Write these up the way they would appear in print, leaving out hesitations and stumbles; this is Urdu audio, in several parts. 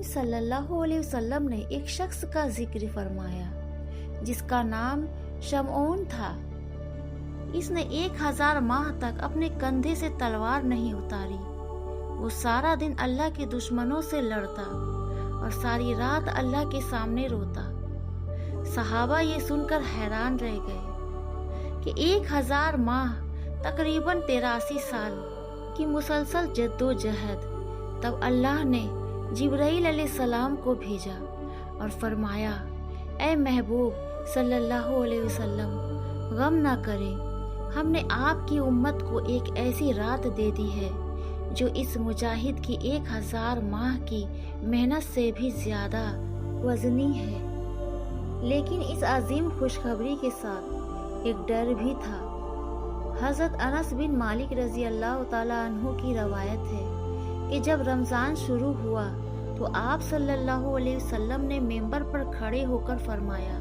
صلی اللہ علیہ وسلم نے ایک شخص کا ذکر فرمایا جس کا نام شمعون تھا۔ اس نے 1000 ماہ تک اپنے کندھے سے تلوار نہیں اتاری۔ وہ سارا دن اللہ کے دشمنوں سے لڑتا اور ساری رات اللہ کے سامنے روتا۔ صحابہ یہ سن کر حیران رہ گئے کہ 1000 ماہ تقریباً 83 سال کی مسلسل جد و جہد۔ تب اللہ نے جبرائیل علیہ السلام کو بھیجا اور فرمایا، اے محبوب صلی اللہ علیہ وسلم، غم نہ کریں، ہم نے آپ کی امت کو ایک ایسی رات دے دی ہے جو اس مجاہد کی 1000 ماہ کی محنت سے بھی زیادہ وزنی ہے۔ لیکن اس عظیم خوشخبری کے ساتھ ایک ڈر بھی تھا۔ حضرت انس بن مالک رضی اللہ تعالیٰ عنہ کی روایت ہے کہ جب رمضان شروع ہوا تو آپ صلی اللہ علیہ وسلم نے ممبر پر کھڑے ہو کر فرمایا،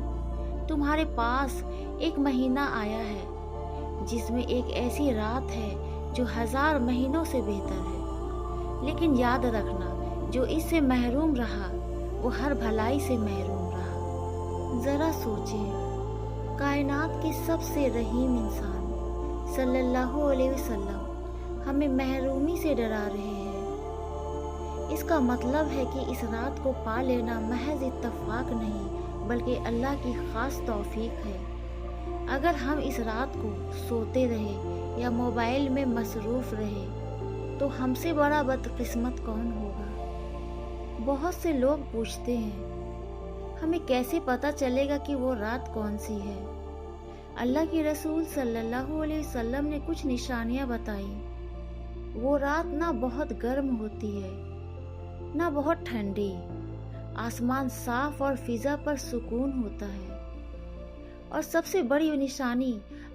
تمہارے پاس ایک مہینہ آیا ہے جس میں ایک ایسی رات ہے جو 1000 مہینوں سے بہتر ہے، لیکن یاد رکھنا جو اس سے محروم رہا وہ ہر بھلائی سے محروم رہا۔ ذرا سوچیں، کائنات کے سب سے رحیم انسان صلی اللہ علیہ وسلم ہمیں محرومی سے ڈرا رہے ہیں۔ اس کا مطلب ہے کہ اس رات کو پا لینا محض اتفاق نہیں بلکہ اللہ کی خاص توفیق ہے۔ اگر ہم اس رات کو سوتے رہے یا موبائل میں مصروف رہے تو ہم سے بڑا بدقسمت کون ہوگا؟ بہت سے لوگ پوچھتے ہیں، ہمیں کیسے پتہ چلے گا کہ وہ رات کون سی ہے؟ اللہ کے رسول صلی اللہ علیہ وسلم نے کچھ نشانیاں بتائیں۔ وہ رات نہ بہت گرم ہوتی ہے نہ بہت ٹھنڈی، آسمان صاف اور فضا پر سکون ہوتا ہے، اور سب سے بڑی نشانی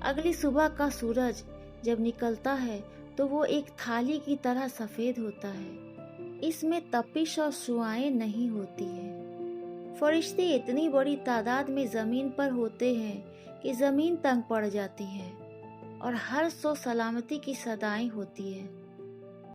اگلی صبح کا سورج جب نکلتا ہے تو وہ ایک تھالی کی طرح سفید ہوتا ہے۔ اس میں تپش اور شعاعیں نہیں ہوتی ہیں۔ فرشتے اتنی بڑی تعداد میں زمین پر ہوتے ہیں کہ زمین تنگ پڑ جاتی ہے اور ہر سو سلامتی کی صدائیں ہوتی ہیں۔